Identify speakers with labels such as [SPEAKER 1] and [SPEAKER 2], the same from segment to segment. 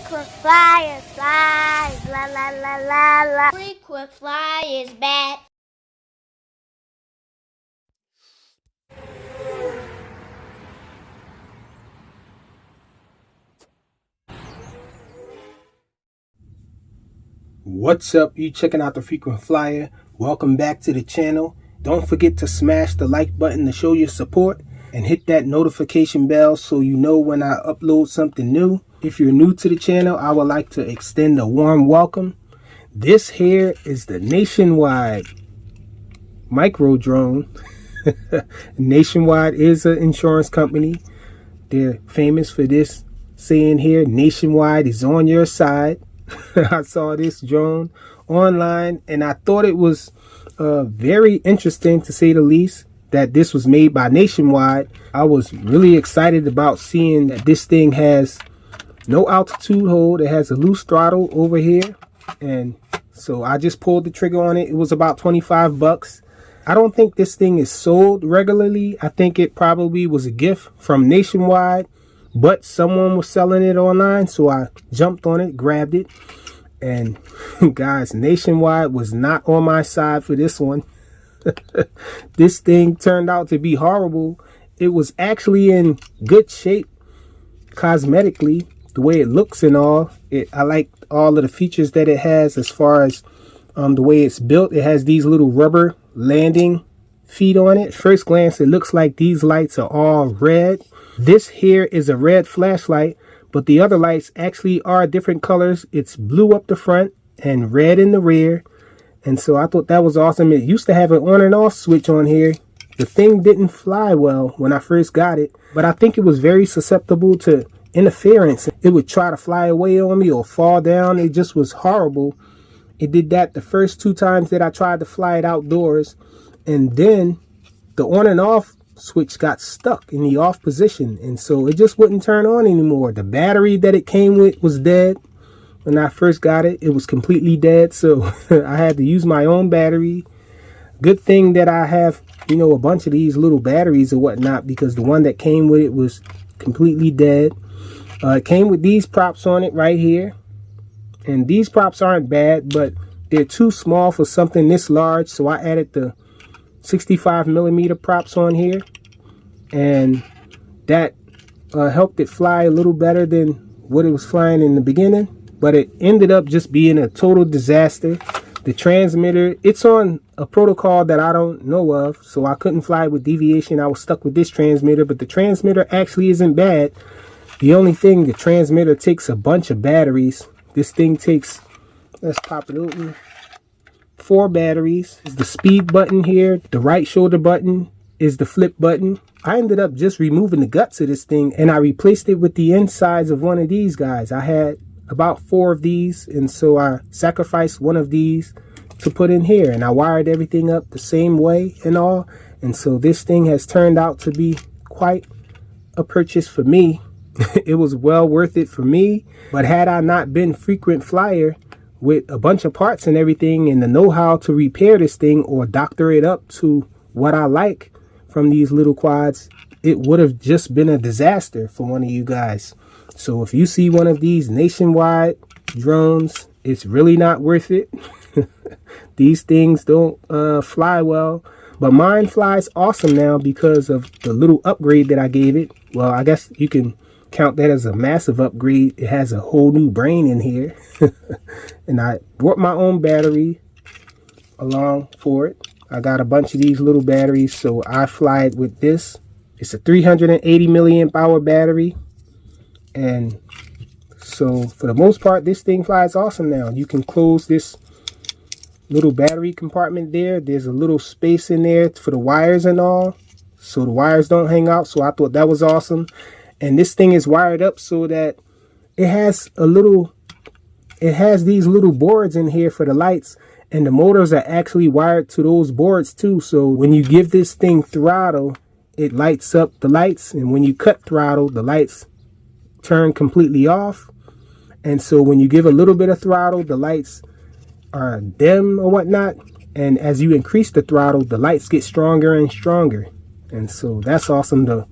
[SPEAKER 1] Frequent flyer flies, la la la la la. Frequent flyers back.
[SPEAKER 2] What's up? You checking out the Frequent Flyer. Welcome back to the channel. Don't forget to smash the like button to show your support and hit that notification bell so you know when I upload something new. If you're new to the channel, I would like to extend a warm welcome. This here is the Nationwide micro drone. Nationwide is an insurance company. They're famous for this saying here, Nationwide is on your side. I saw this drone online and I thought it was very interesting, to say the least, that this was made by Nationwide. I was really excited about seeing that this thing has no altitude hold. It has a loose throttle over here, and so I just pulled the trigger on it. It was about 25 bucks. I don't think this thing is sold regularly. I think it probably was a gift from Nationwide, but someone was selling it online, so I jumped on it, grabbed it. And guys, Nationwide was not on my side for this one. This thing turned out to be horrible. It was actually in good shape cosmetically, the way it looks and all. I like all of the features that it has as far as the way it's built. It has these little rubber landing feet on it. First glance, it looks like these lights are all red. This here is a red flashlight, but the other lights actually are different colors. It's blue up the front and red in the rear. And so I thought that was awesome. It used to have an on and off switch on here. The thing didn't fly well when I first got it, but I think it was very susceptible to interference. It would try to fly away on me or fall down. It just was horrible. It did that the first 2 times that I tried to fly it outdoors. And then the on and off switch got stuck in the off position, and so it just wouldn't turn on anymore. The battery that it came with was dead. When I first got it, it was completely dead, so I had to use my own battery. Good thing that I have, you know, a bunch of these little batteries or whatnot, because the one that came with it was completely dead. It came with these props on it right here, and these props aren't bad, but they're too small for something this large, so I added the 65mm props on here, and that helped it fly a little better than what it was flying in the beginning, but it ended up just being a total disaster. The transmitter, it's on a protocol that I don't know of, so I couldn't fly with deviation. I was stuck with this transmitter, but the transmitter actually isn't bad. The only thing, the transmitter takes a bunch of batteries. This thing takes, let's pop it open, 4 batteries. Is the speed button here. The right shoulder button is the flip button. I ended up just removing the guts of this thing, and I replaced it with the insides of one of these guys. I had about 4 of these, and so I sacrificed one of these to put in here, and I wired everything up the same way and all. And so this thing has turned out to be quite a purchase for me. It was well worth it for me, but had I not been frequent flyer with a bunch of parts and everything and the know-how to repair this thing or doctor it up to what I like from these little quads, it would have just been a disaster for one of you guys. So if you see one of these Nationwide drones, it's really not worth it. These things don't fly well, but mine flies awesome now because of the little upgrade that I gave it. Well, I guess you can count that as a massive upgrade. It has a whole new brain in here. And I brought my own battery along for it. I got a bunch of these little batteries, so I fly it with this. It's a 380 milliamp hour battery, and so for the most part this thing flies awesome now. You can close this little battery compartment there. There's a little space in there for the wires and all, so the wires don't hang out. So I thought that was awesome. And this thing is wired up so that it has these little boards in here for the lights, and the motors are actually wired to those boards too. So when you give this thing throttle, it lights up the lights, and when you cut throttle, the lights turn completely off. And so when you give a little bit of throttle, the lights are dim or whatnot, and as you increase the throttle, the lights get stronger and stronger. And so that's awesome.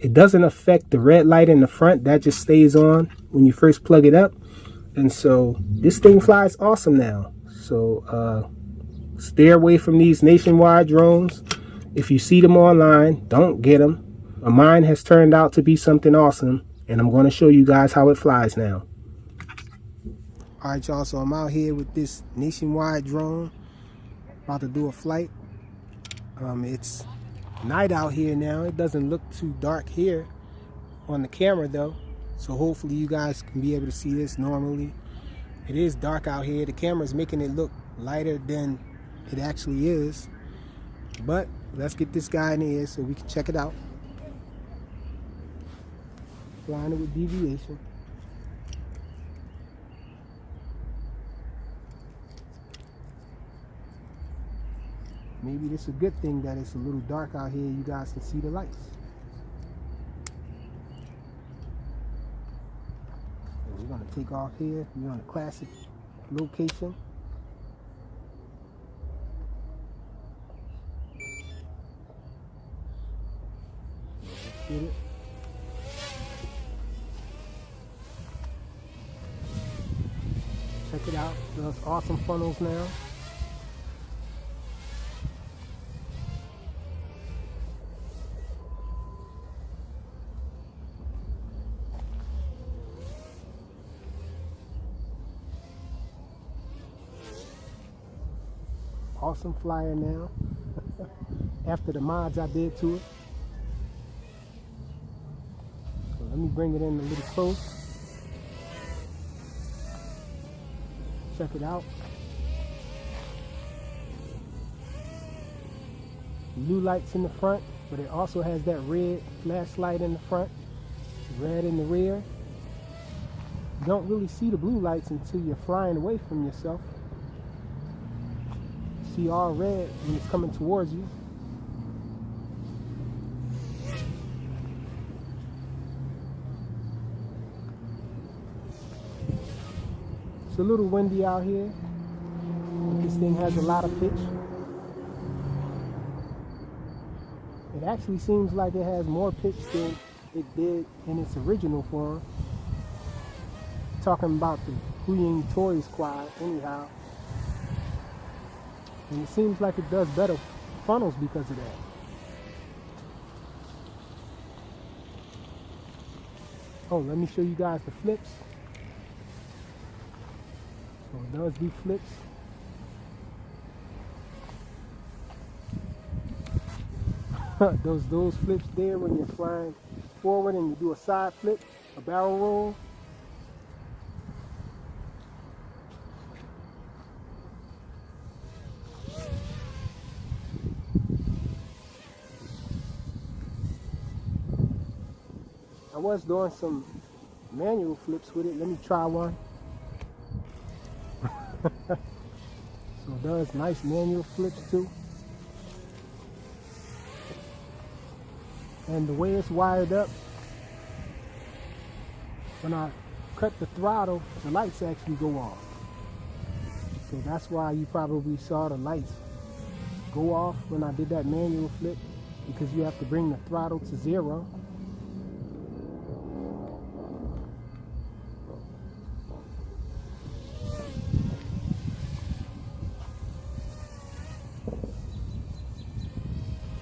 [SPEAKER 2] It doesn't affect the red light in the front. That just stays on when you first plug it up. And so this thing flies awesome now. So stay away from these nationwide drones. If you see them online, don't get them. Mine has turned out to be something awesome, and I'm going to show you guys how it flies now. All right, y'all, so I'm out here with this nationwide drone, about to do a flight. It's night out here now. It doesn't look too dark here on the camera though, so hopefully you guys can be able to see this normally. It is dark out here. The camera's making it look lighter than it actually is, but let's get this guy in the air so we can check it out. Flying it with deviation. Maybe this is a good thing that it's a little dark out here. You guys can see the lights. So we're going to take off here. We're on a classic location. Let's get it. Check it out. Those awesome funnels now. Awesome flyer now. After the mods I did to it. So let me bring it in a little close. Check it out. Blue lights in the front, but it also has that red flashlight in the front, red in the rear. You don't really see the blue lights until you're flying away from yourself. You see all red when it's coming towards you. It's a little windy out here, but this thing has a lot of pitch. It actually seems like it has more pitch than it did in its original form. Talking about the Hoodie Toys quad anyhow. And it seems like it does better funnels because of that. Oh, let me show you guys the flips. So it does do flips. those flips there when you're flying forward and you do a side flip, a barrel roll. I was doing some manual flips with it. Let me try one. So it does nice manual flips too. And the way it's wired up, when I cut the throttle, the lights actually go off. So that's why you probably saw the lights go off when I did that manual flip, because you have to bring the throttle to 0.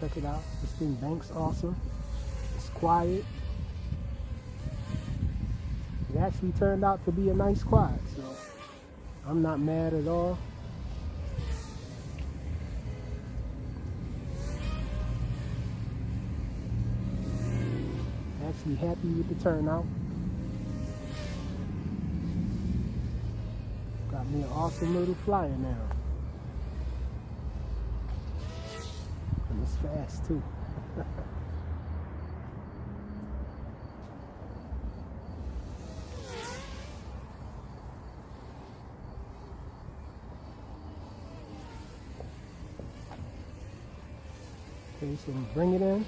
[SPEAKER 2] Check it out. This thing banks awesome. It's quiet. It actually turned out to be a nice quad, so I'm not mad at all. Actually happy with the turnout. Got me an awesome little flyer now. And it's fast too. Okay, so we bring it in.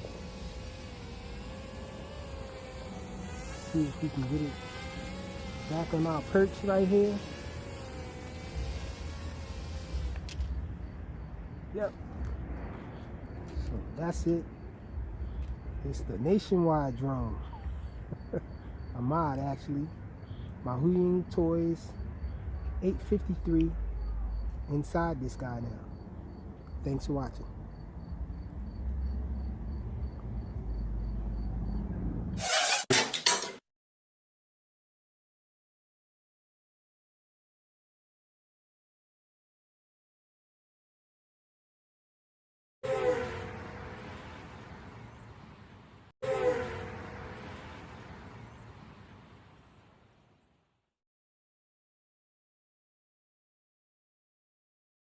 [SPEAKER 2] See if we can get it back on our perch right here. Yep. So that's it. It's the Nationwide drone. A mod, actually. My Hoodie Toys 853 inside this guy now. Thanks for watching.